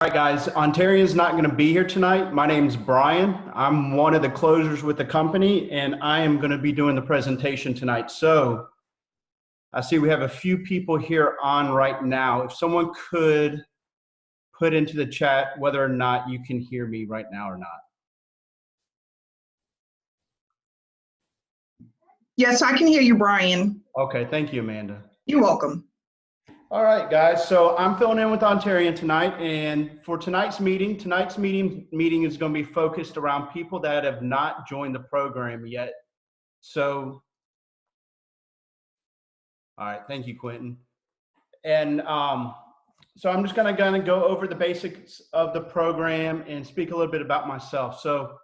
All right, guys, Ontarian's not going to be here tonight. My name's Brian. I'm one of the closers with the company, and I am going to be doing the presentation tonight. So I see we have a few people here on right now. If someone could put into the chat whether or not you can hear me right now or not. Yes, I can hear you, Brian. Okay, thank you, Amanda. You're welcome. All right, guys, so I'm filling in with Ontarian tonight, and for tonight's meeting is going to be focused around people that have not joined the program yet. So, all right, thank you, Quentin. And so I'm just going to go over the basics of the program and speak a little bit about myself. So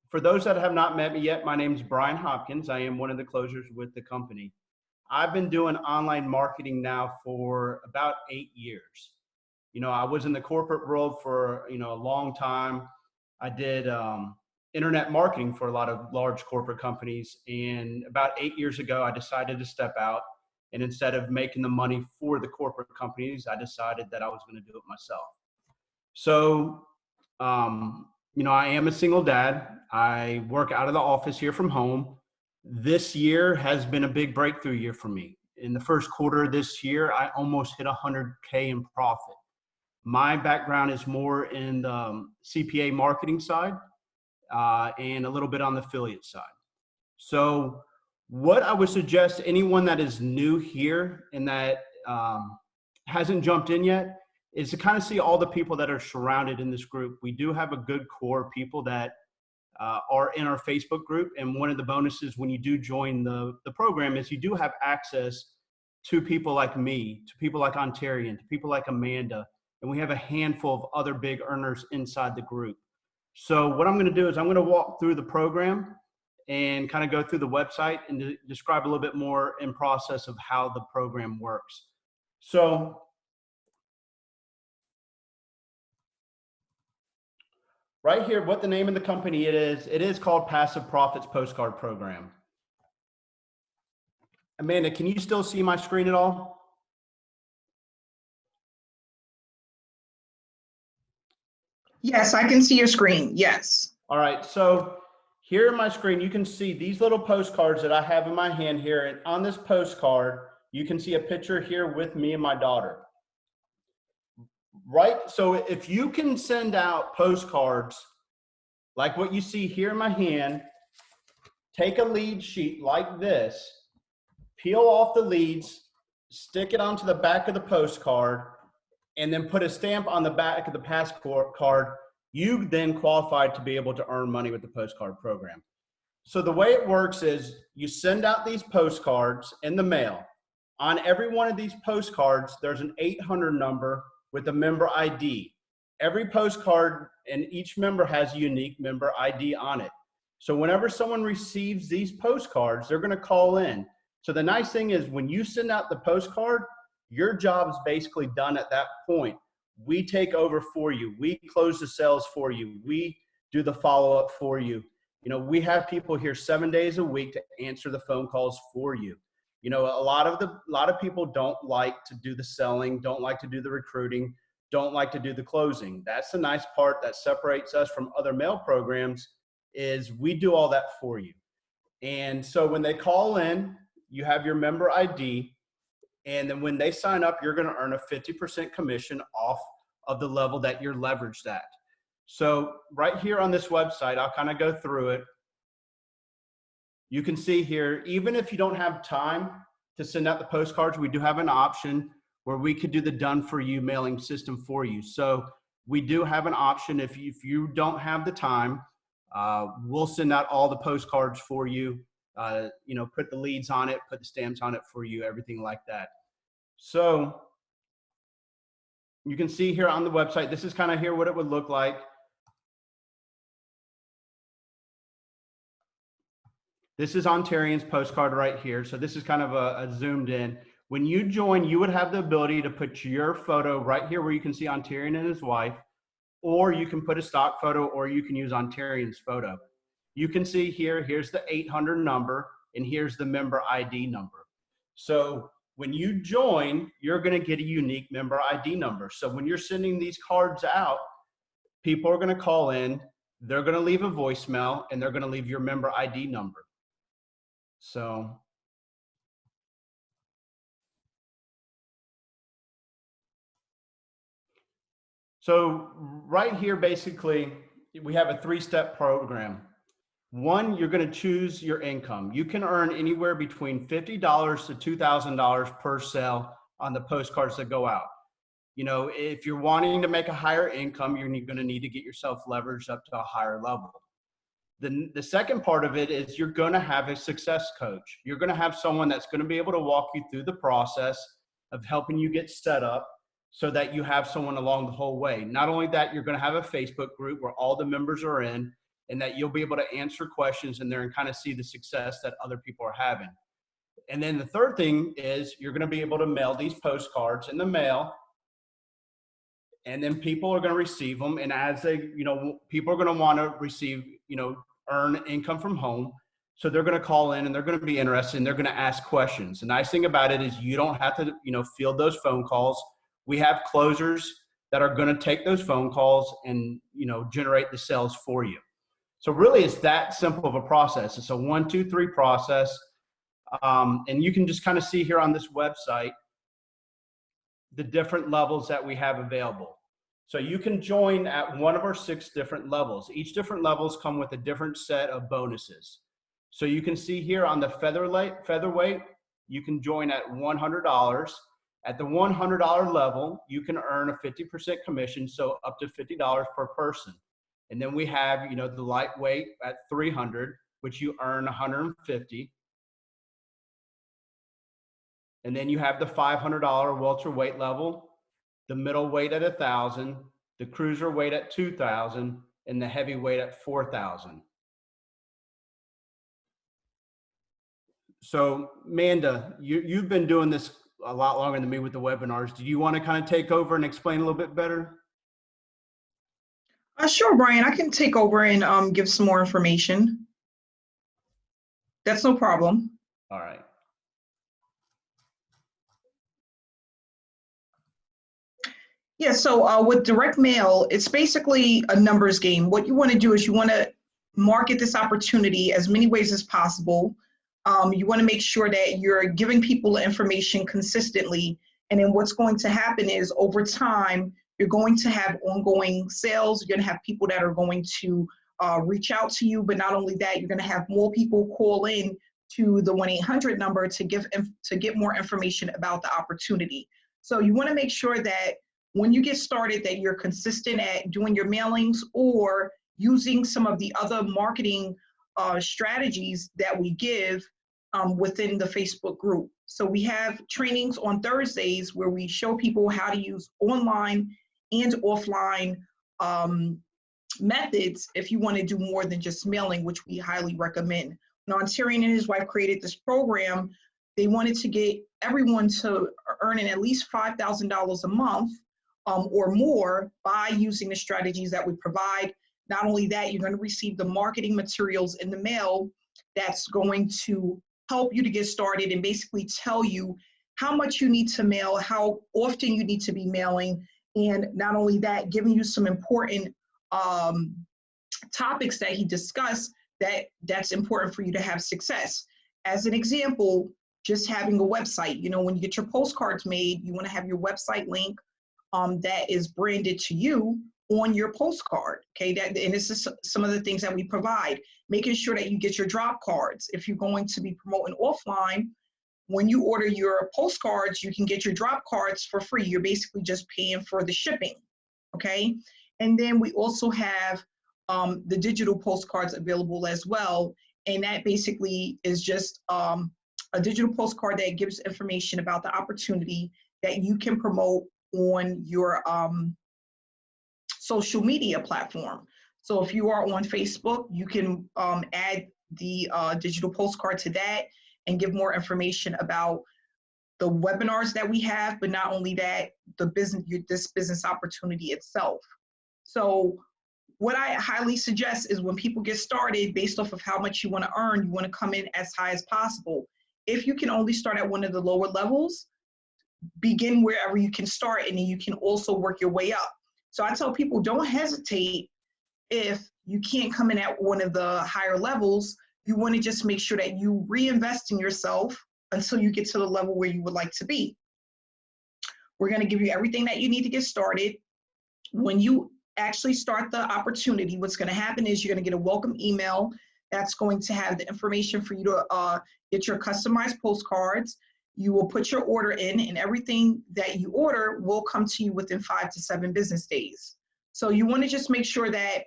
for those that have not met me yet, my name is Brian Hawkins. I am one of the closers with the company. I've been doing online marketing now for about 8 years. You know, I was in the corporate world for, a long time. I did internet marketing for a lot of large corporate companies. And about 8 years ago, I decided to step out. And instead of making the money for the corporate companies, I decided that I was going to do it myself. So, I am a single dad. I work out of the office here from home. This year has been a big breakthrough year for me. In the first quarter of this year, I almost hit 100K in profit. My background is more in the CPA marketing side and a little bit on the affiliate side. So what I would suggest to anyone that is new here and that hasn't jumped in yet is to kind of see all the people that are surrounded in this group. We do have a good core of people that are in our Facebook group. And one of the bonuses when you do join the program is you do have access to people like me, to people like Ontarian, to people like Amanda, and we have a handful of other big earners inside the group. So what I'm going to do is I'm going to walk through the program and kind of go through the website and describe a little bit more in process of how the program works. So right here, what the name of the company it is called Passive Profits Postcard Program. Amanda, can you still see my screen at all? Yes, I can see your screen. Yes. All right, so here on my screen, you can see these little postcards that I have in my hand here. And on this postcard, you can see a picture here with me and my daughter. Right, so if you can send out postcards like what you see here in my hand, take a lead sheet like this, peel off the leads, stick it onto the back of the postcard, and then put a stamp on the back of the passport card, you then qualify to be able to earn money with the postcard program. So the way it works is you send out these postcards in the mail. On every one of these postcards, there's an 800 number with a member ID. Every postcard and each member has a unique member ID on it. So whenever someone receives these postcards, they're going to call in. So the nice thing is when you send out the postcard, your job is basically done at that point. We take over for you. We close the sales for you. We do the follow-up for you. You know, we have people here 7 days a week to answer the phone calls for you. You know, a lot of people don't like to do the selling, don't like to do the recruiting, don't like to do the closing. That's the nice part that separates us from other mail programs is we do all that for you. And so when they call in, you have your member ID, and then when they sign up, you're going to earn a 50% commission off of the level that you're leveraged at. So right here on this website, I'll kind of go through it. You can see here, even if you don't have time to send out the postcards, we do have an option where we could do the done for you mailing system for you. So we do have an option. If you don't have the time, we'll send out all the postcards for you, put the leads on it, put the stamps on it for you, everything like that. So you can see here on the website, this is kind of here what it would look like. This is Ontarian's postcard right here. So this is kind of a zoomed in. When you join, you would have the ability to put your photo right here where you can see Ontarian and his wife, or you can put a stock photo, or you can use Ontarian's photo. You can see here, here's the 800 number, and here's the member ID number. So when you join, you're going to get a unique member ID number. So when you're sending these cards out, people are going to call in, they're going to leave a voicemail, and they're going to leave your member ID number. So right here, basically, we have a 3-step program. One, you're going to choose your income. You can earn anywhere between $50 to $2,000 per sale on the postcards that go out. You know, if you're wanting to make a higher income, you're going to need to get yourself leveraged up to a higher level. The second part of it is you're going to have a success coach. You're going to have someone that's going to be able to walk you through the process of helping you get set up so that you have someone along the whole way. Not only that, you're going to have a Facebook group where all the members are in, and that you'll be able to answer questions in there and kind of see the success that other people are having. And then the third thing is you're going to be able to mail these postcards in the mail, and then people are going to receive them. And as they, you know, people are going to want to receive, you know, earn income from home. So they're going to call in and they're going to be interested and they're going to ask questions. The nice thing about it is you don't have to, you know, field those phone calls. We have closers that are going to take those phone calls and, you know, generate the sales for you. So really it's that simple of a process. It's a 1, 2, 3 process. And you can just kind of see here on this website the different levels that we have available. So you can join at one of our 6 different levels. Each different levels come with a different set of bonuses. So you can see here on the featherweight, you can join at $100. At the $100 level, you can earn a 50% commission, so up to $50 per person. And then we have, you know, the lightweight at 300, which you earn 150. And then you have the $500 welterweight level, the middleweight at 1,000, the cruiserweight at 2,000, and the heavyweight at 4,000. So, Manda, you've been doing this a lot longer than me with the webinars. Do you want to kind of take over and explain a little bit better? Sure, Brian, I can take over and give some more information. That's no problem. All right. Yeah, so with direct mail, it's basically a numbers game. What you want to do is you want to market this opportunity as many ways as possible. You want to make sure that you're giving people information consistently. And then what's going to happen is over time, you're going to have ongoing sales. You're going to have people that are going to reach out to you. But not only that, you're going to have more people call in to the 1-800 number to get more information about the opportunity. So you want to make sure that when you get started, that you're consistent at doing your mailings or using some of the other marketing strategies that we give within the Facebook group. So we have trainings on Thursdays where we show people how to use online and offline methods if you want to do more than just mailing, which we highly recommend. When Ontarian and his wife created this program, they wanted to get everyone to earn at least $5,000 a month or more by using the strategies that we provide. Not only that, you're going to receive the marketing materials in the mail that's going to help you to get started and basically tell you how much you need to mail, how often you need to be mailing, and not only that, giving you some important topics that he discussed that's important for you to have success. As an example, just having a website. You know, when you get your postcards made, you want to have your website link that is branded to you on your postcard, okay? And this is some of the things that we provide. Making sure that you get your drop cards. If you're going to be promoting offline, when you order your postcards, you can get your drop cards for free. You're basically just paying for the shipping, okay? And then we also have the digital postcards available as well. And that basically is just a digital postcard that gives information about the opportunity that you can promote on your social media platform. So if you are on Facebook, you can add the digital postcard to that and give more information about the webinars that we have, but not only that, this business opportunity itself. So what I highly suggest is when people get started, based off of how much you want to earn, you want to come in as high as possible. if you can only start at one of the lower levels, begin wherever you can start, and then you can also work your way up. So I tell people, don't hesitate if you can't come in at one of the higher levels. You want to just make sure that you reinvest in yourself until you get to the level where you would like to be. We're going to give you everything that you need to get started. When you actually start the opportunity, what's going to happen is you're going to get a welcome email that's going to have the information for you to get your customized postcards. You will put your order in, and everything that you order will come to you within 5 to 7 business days. So you want to just make sure that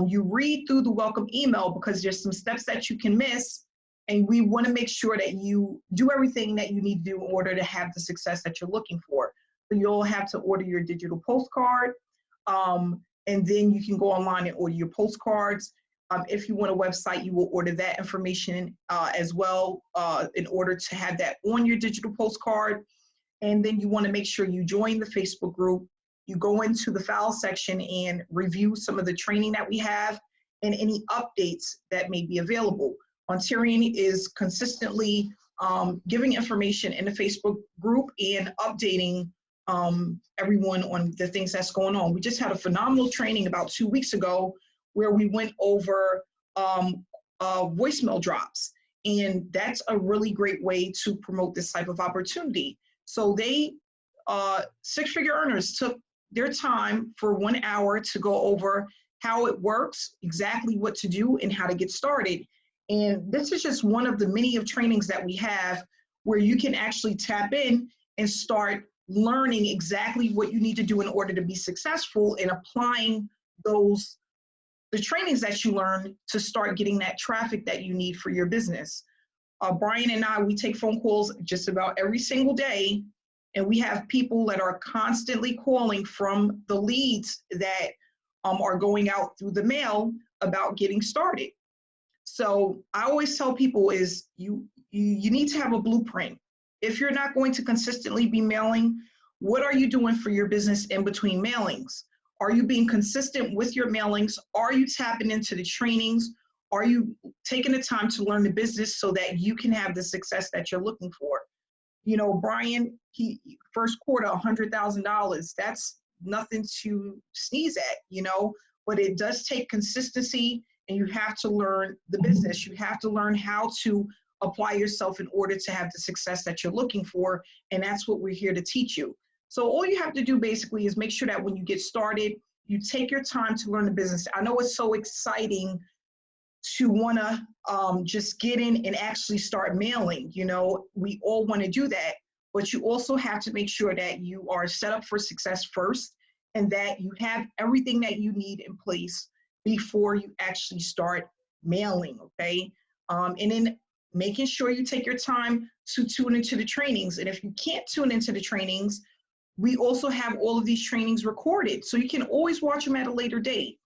you read through the welcome email, because there's some steps that you can miss, and we want to make sure that you do everything that you need to do in order to have the success that you're looking for. So you'll have to order your digital postcard, and then you can go online and order your postcards. If you want a website, you will order that information as well in order to have that on your digital postcard. And then you want to make sure you join the Facebook group. You go into the file section and review some of the training that we have and any updates that may be available. Ontarian is consistently giving information in the Facebook group and updating everyone on the things that's going on. We just had a phenomenal training about 2 weeks ago where we went over voicemail drops, and that's a really great way to promote this type of opportunity. So they, six-figure earners, took their time for 1 hour to go over how it works, exactly what to do, and how to get started. And this is just one of the many of trainings that we have where you can actually tap in and start learning exactly what you need to do in order to be successful, and applying the trainings that you learn to start getting that traffic that you need for your business. Brian and I, we take phone calls just about every single day, and we have people that are constantly calling from the leads that are going out through the mail about getting started. So I always tell people is you need to have a blueprint. If you're not going to consistently be mailing, what are you doing for your business in between mailings? Are you being consistent with your mailings? Are you tapping into the trainings? Are you taking the time to learn the business so that you can have the success that you're looking for? You know, Brian, he first quarter, $100,000. That's nothing to sneeze at, you know, but it does take consistency, and you have to learn the business. You have to learn how to apply yourself in order to have the success that you're looking for. And that's what we're here to teach you. So all you have to do basically is make sure that when you get started, you take your time to learn the business. I know it's so exciting to want to just get in and actually start mailing. You know, we all want to do that, but you also have to make sure that you are set up for success first, and that you have everything that you need in place before you actually start mailing, okay? And then making sure you take your time to tune into the trainings. And if you can't tune into the trainings, we also have all of these trainings recorded, so you can always watch them at a later date.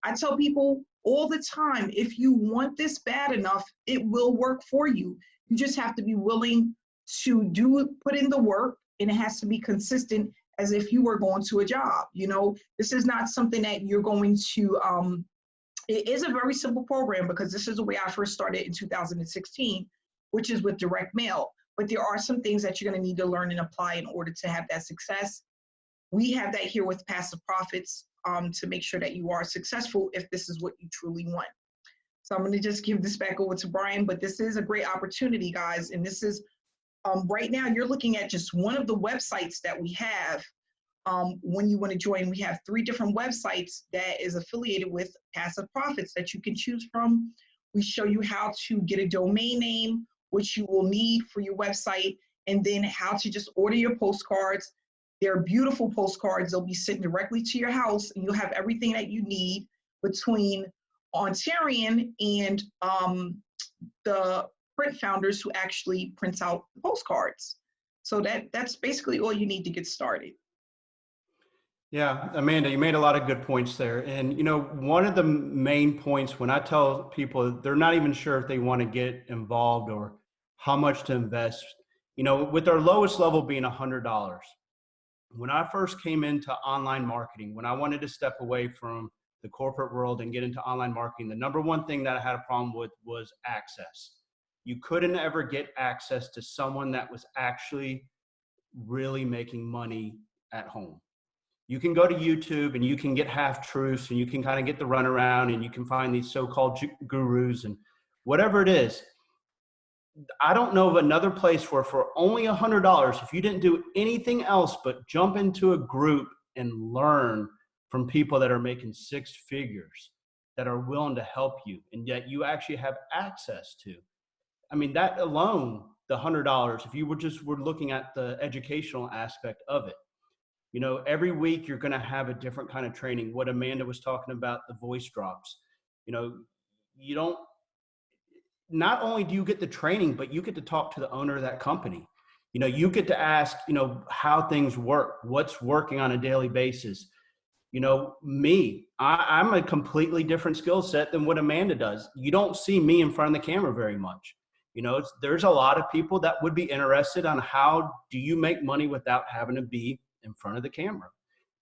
I tell people all the time, if you want this bad enough, it will work for you. You just have to be willing to put in the work, and it has to be consistent as if you were going to a job. You know, this is not something that you're going to, it is a very simple program, because this is the way I first started in 2016, which is with direct mail. But there are some things that you're going to need to learn and apply in order to have that success. We have that here with Passive Profits to make sure that you are successful if this is what you truly want. So I'm going to just give this back over to Brian, but this is a great opportunity, guys. And this is, right now, you're looking at just one of the websites that we have. When you want to join, we have 3 different websites that is affiliated with Passive Profits that you can choose from. We show you how to get a domain name, which you will need for your website, and then how to just order your postcards. They're beautiful postcards. They'll be sent directly to your house, and you'll have everything that you need between Ontarian and the print founders who actually print out the postcards. So that's basically all you need to get started. Yeah, Amanda, you made a lot of good points there. And, you know, one of the main points when I tell people they're not even sure if they want to get involved or how much to invest, you know, with our lowest level being $100. When I first came into online marketing, when I wanted to step away from the corporate world and get into online marketing, the number one thing that I had a problem with was access. you couldn't ever get access to someone that was actually really making money at home. You can go to YouTube and you can get half truths and you can kind of get the runaround and you can find these so-called gurus and whatever it is. I don't know of another place where for only $100, if you didn't do anything else but jump into a group and learn from people that are making six figures, that are willing to help you, and yet you actually have access to. I mean, that alone, the $100, if you were looking at the educational aspect of it, you know, every week you're going to have a different kind of training. What Amanda was talking about, the voice drops, you know, you don't, not only do you get the training, but you get to talk to the owner of that company. You know, you get to ask, you know, how things work, what's working on a daily basis. You know, I'm a completely different skill set than what Amanda does. You don't see me in front of the camera very much. You know, there's a lot of people that would be interested on how do you make money without having to be in front of the camera.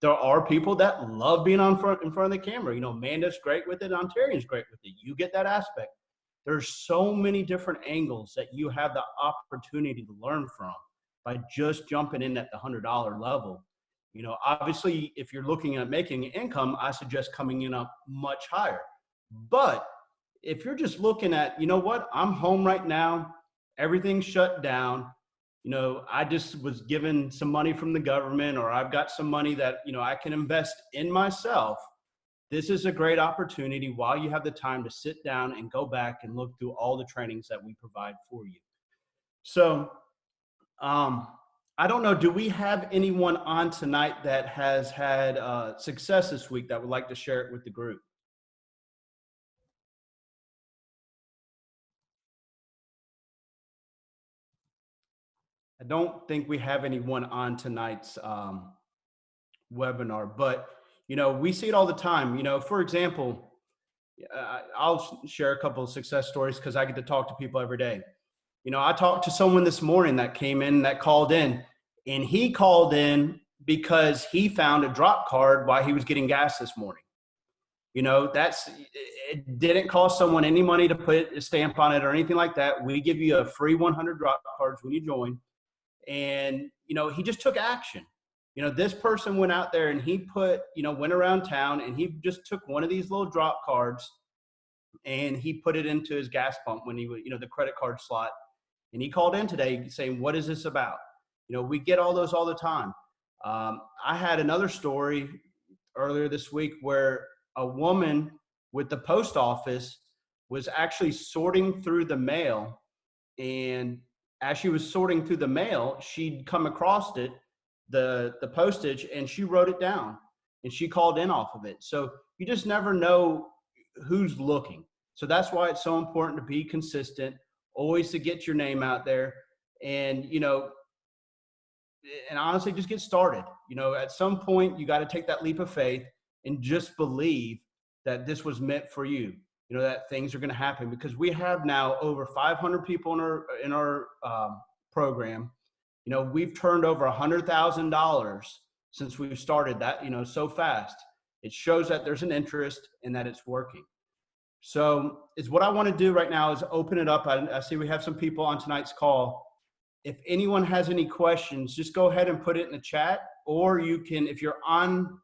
There are people that love being in front of the camera. You know, Amanda's great with it. Ontarian's great with it. You get that aspect. There's so many different angles that you have the opportunity to learn from by just jumping in at the $100 level. You know, obviously, if you're looking at making income, I suggest coming in up much higher. But if you're just looking at, you know what, I'm home right now, everything's shut down, you know, I just was given some money from the government, or I've got some money that, you know, I can invest in myself. This is a great opportunity while you have the time to sit down and go back and look through all the trainings that we provide for you. So, I don't know, do we have anyone on tonight that has had success this week that would like to share it with the group? I don't think we have anyone on tonight's webinar, but, you know, we see it all the time. You know, for example, I'll share a couple of success stories because I get to talk to people every day. You know, I talked to someone this morning that came in, that called in, and he called in because he found a drop card while he was getting gas this morning. You know, it didn't cost someone any money to put a stamp on it or anything like that. We give you a free 100 drop cards when you join. And, you know, he just took action. You know, this person went out there and he went around town and he just took one of these little drop cards and he put it into his gas pump when he was, you know, the credit card slot. And he called in today saying, what is this about? You know, we get all those all the time. I had another story earlier this week where a woman with the post office was actually sorting through the mail. And as she was sorting through the mail, she'd come across it, the postage, and she wrote it down and she called in off of it. So you just never know who's looking. So that's why it's so important to be consistent, always to get your name out there, and, you know, and honestly, just get started. You know, at some point you got to take that leap of faith and just believe that this was meant for you. You know, that things are going to happen, because we have now over 500 people in our program. You know, we've turned over $100,000 since we've started that, you know, so fast. It shows that there's an interest and that it's working. So it's what I want to do right now is open it up. I see we have some people on tonight's call. If anyone has any questions, just go ahead and put it in the chat, or you can, if you're on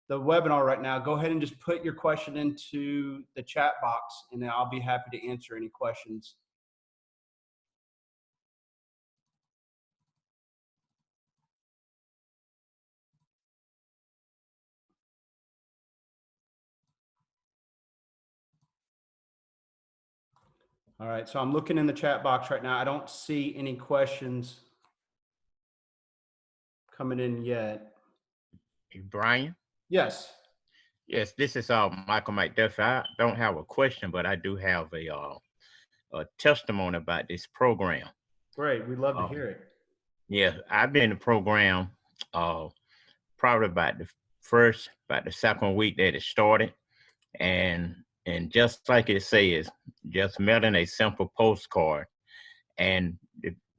the webinar right now, go ahead and just put your question into the chat box and I'll be happy to answer any questions. All right, so I'm looking in the chat box right now. I don't see any questions coming in yet. Brian? Yes. Yes, this is Michael McDuffie. I don't have a question, but I do have a testimony about this program. Great, we'd love to hear it. Yeah, I've been in the program probably about the second week that it started, and just like it says, just mailing a simple postcard. And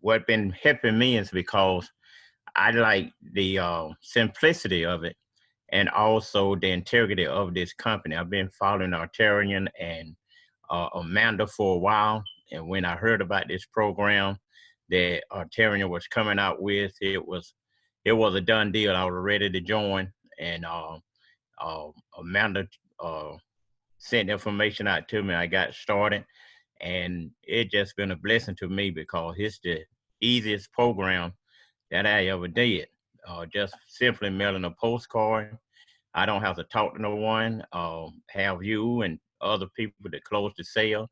what been helping me is because I like the simplicity of it, and also the integrity of this company. I've been following Ontarian and Amanda for a while, And when I heard about this program that Ontarian was coming out with, it was a done deal. I was ready to join, and Amanda sent information out to me. I got started, and it just been a blessing to me because it's the easiest program that I ever did. Just simply mailing a postcard. I don't have to talk to no one. Have you and other people that close the sale,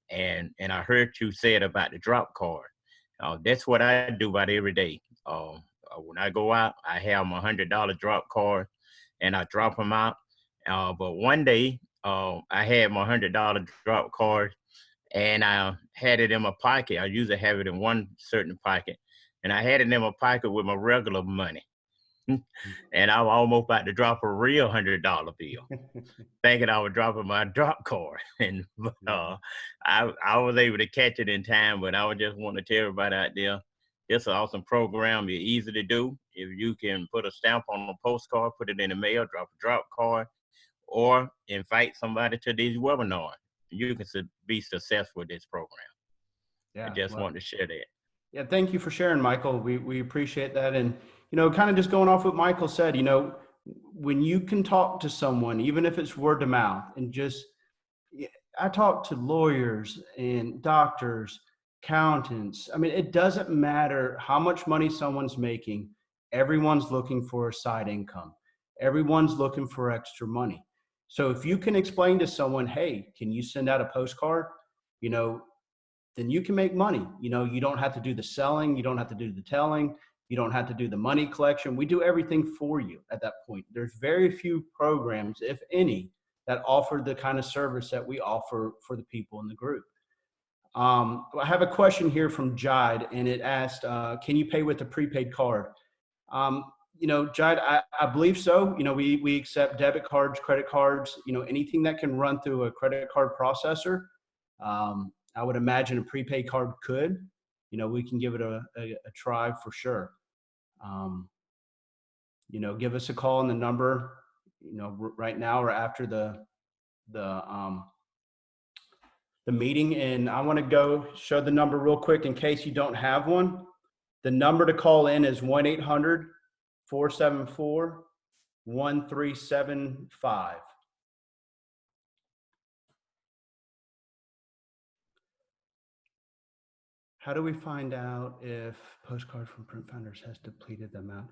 and I heard you said about the drop card. That's what I do about every day. When I go out, I have my $100 drop card, and I drop them out. But one day, I had my $100 drop card, and I had it in my pocket. I usually have it in one certain pocket, and I had it in my pocket with my regular money. And I was almost about to drop a real $100 bill, thinking I was dropping my drop card. And I was able to catch it in time, but I would just want to tell everybody out there, it's an awesome program. It's easy to do. If you can put a stamp on a postcard, put it in the mail, drop a drop card, or invite somebody to these webinars, you can be successful with this program. Yeah, I just want to share that. Yeah, thank you for sharing, Michael. We appreciate that. And, kind of just going off what Michael said, when you can talk to someone, even if it's word of mouth, and just, I talk to lawyers and doctors, accountants. I mean, it doesn't matter how much money someone's making. Everyone's looking for a side income. Everyone's looking for extra money. So if you can explain to someone, hey, can you send out a postcard? Then you can make money. You don't have to do the selling. You don't have to do the telling. You don't have to do the money collection. We do everything for you at that point. There's very few programs, if any, that offer the kind of service that we offer for the people in the group. I have a question here from Jide, and it asked, can you pay with a prepaid card? Jide, I believe so. We accept debit cards, credit cards, anything that can run through a credit card processor. I would imagine a prepaid card could. We can give it a try for sure. Give us a call on the number, right now or after the meeting. And I want to go show the number real quick in case you don't have one. The number to call in is 1-800-474-1375. How do we find out if Postcard from Print Founders has depleted the amount?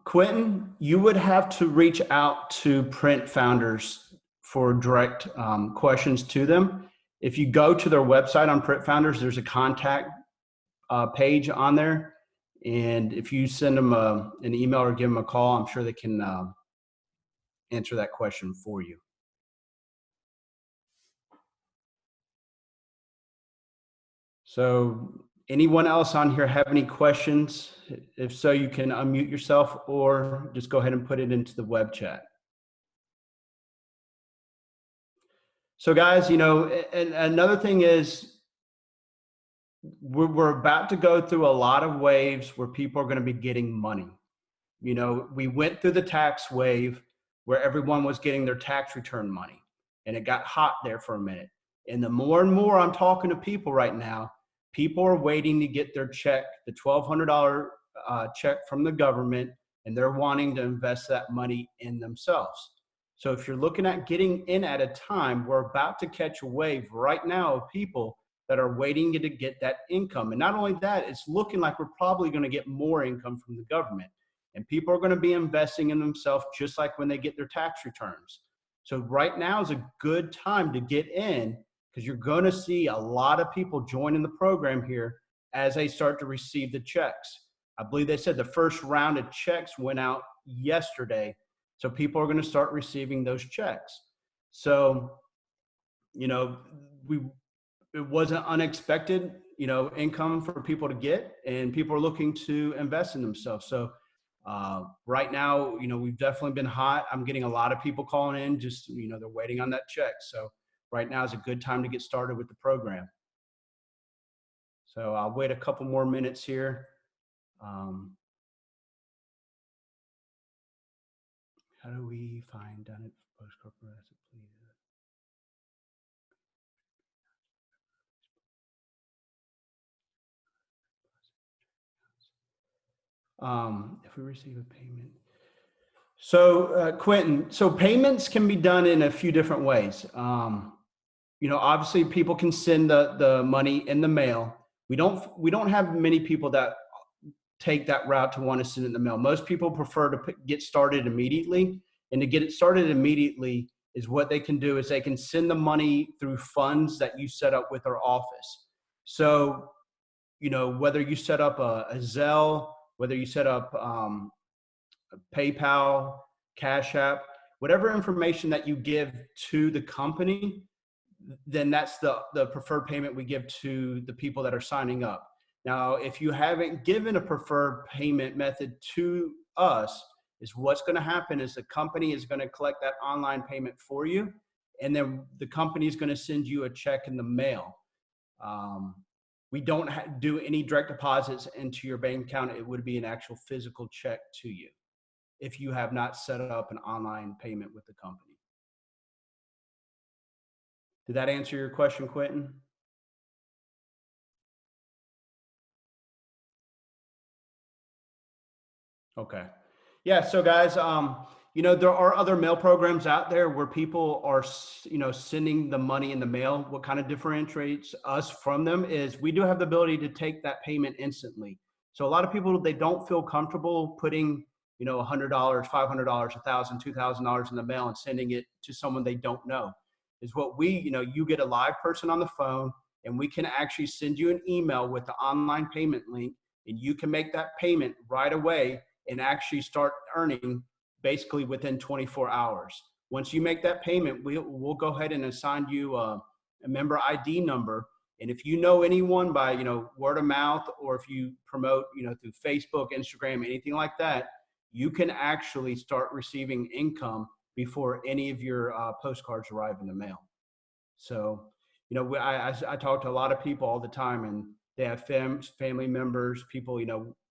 Quentin, you would have to reach out to Print Founders for direct questions to them. If you go to their website on Print Founders, there's a contact page on there. And if you send them an email or give them a call, I'm sure they can answer that question for you. So anyone else on here have any questions? If so, you can unmute yourself or just go ahead and put it into the web chat. So guys, and another thing is we're about to go through a lot of waves where people are going to be getting money. We went through the tax wave where everyone was getting their tax return money, and it got hot there for a minute. And the more and more I'm talking to people right now, people are waiting to get their check, the $1,200 check from the government, and they're wanting to invest that money in themselves. So if you're looking at getting in at a time, we're about to catch a wave right now of people that are waiting to get that income. And not only that, it's looking like we're probably going to get more income from the government. And people are going to be investing in themselves just like when they get their tax returns. So right now is a good time to get in, because you're going to see a lot of people joining the program here as they start to receive the checks. I believe they said the first round of checks went out yesterday. So people are going to start receiving those checks. So, it wasn't unexpected, income for people to get, and people are looking to invest in themselves. So right now, we've definitely been hot. I'm getting a lot of people calling in, just, they're waiting on that check. So right now is a good time to get started with the program. So I'll wait a couple more minutes here. How do we find done it for Postcard? If we receive a payment. So Quentin, so payments can be done in a few different ways. Obviously people can send the money in the mail. We don't have many people that take that route to want to send it in the mail. Most people prefer to get started immediately, and to get it started immediately is what they can do is they can send the money through funds that you set up with our office. So, whether you set up a Zelle, whether you set up PayPal, Cash App, whatever information that you give to the company, then that's the preferred payment we give to the people that are signing up. Now, if you haven't given a preferred payment method to us, is what's going to happen is the company is going to collect that online payment for you, and then the company is going to send you a check in the mail. We don't do any direct deposits into your bank account. It would be an actual physical check to you if you have not set up an online payment with the company. Did that answer your question, Quentin? Okay. Yeah. So guys, there are other mail programs out there where people are, sending the money in the mail. What kind of differentiates us from them is we do have the ability to take that payment instantly. So a lot of people, they don't feel comfortable putting, $100, $500, $1,000, $2,000 in the mail and sending it to someone they don't know. Is what you get a live person on the phone, and we can actually send you an email with the online payment link, and you can make that payment right away and actually start earning basically within 24 hours. Once you make that payment, we'll go ahead and assign you a member ID number. And if you know anyone by, word of mouth, or if you promote, through Facebook, Instagram, anything like that, you can actually start receiving income before any of your postcards arrive in the mail. So, I talk to a lot of people all the time, and they have family members, people,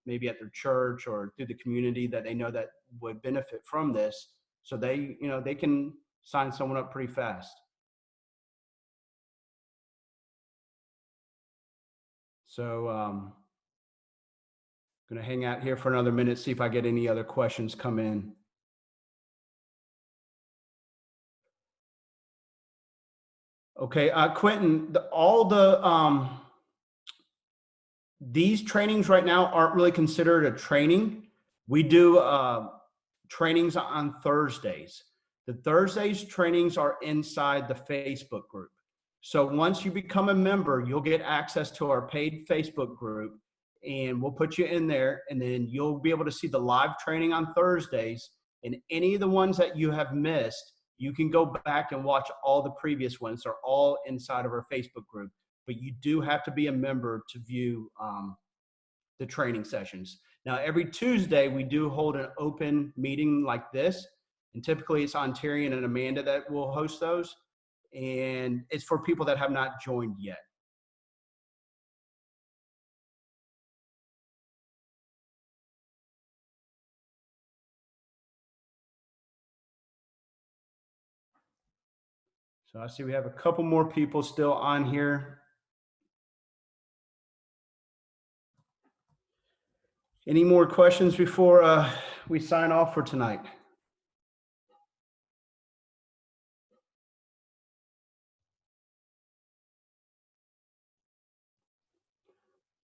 maybe at their church or through the community that they know that would benefit from this. So they can sign someone up pretty fast. So I'm going to hang out here for another minute, see if I get any other questions come in. Okay, Quentin, these trainings right now aren't really considered a training. We do trainings on Thursdays. The Thursdays trainings are inside the Facebook group. So once you become a member, you'll get access to our paid Facebook group, and we'll put you in there, and then you'll be able to see the live training on Thursdays, and any of the ones that you have missed, you can go back and watch all the previous ones. They're all inside of our Facebook group, but you do have to be a member to view the training sessions. Now, every Tuesday, we do hold an open meeting like this, and typically it's Ontarian and Amanda that will host those, and it's for people that have not joined yet. So I see we have a couple more people still on here. Any more questions before we sign off for tonight?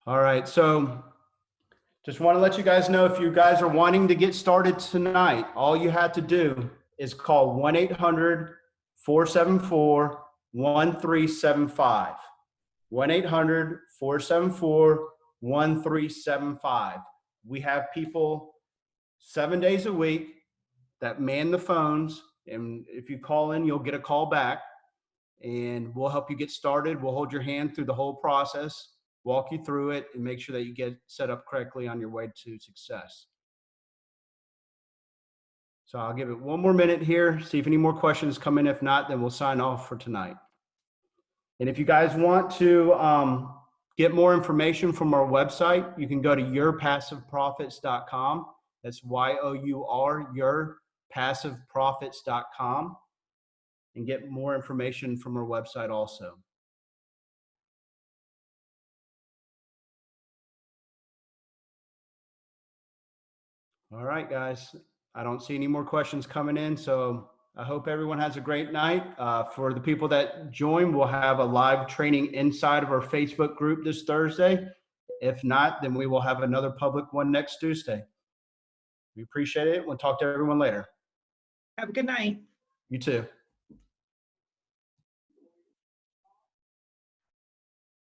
All right, so just want to let you guys know, if you guys are wanting to get started tonight, all you have to do is call 1-800-474-1375. 1-800-474-1375. We have people 7 days a week that man the phones, and if you call in, you'll get a call back, and we'll help you get started. We'll hold your hand through the whole process, walk you through it, and make sure that you get set up correctly on your way to success. So I'll give it one more minute here, see if any more questions come in. If not, then we'll sign off for tonight. And if you guys want to get more information from our website, you can go to yourpassiveprofits.com. That's YOUR, yourpassiveprofits.com, and get more information from our website also. All right, guys. I don't see any more questions coming in, so I hope everyone has a great night. For the people that join, we'll have a live training inside of our Facebook group this Thursday. If not, then we will have another public one next Tuesday. We appreciate it. We'll talk to everyone later. Have a good night. You too.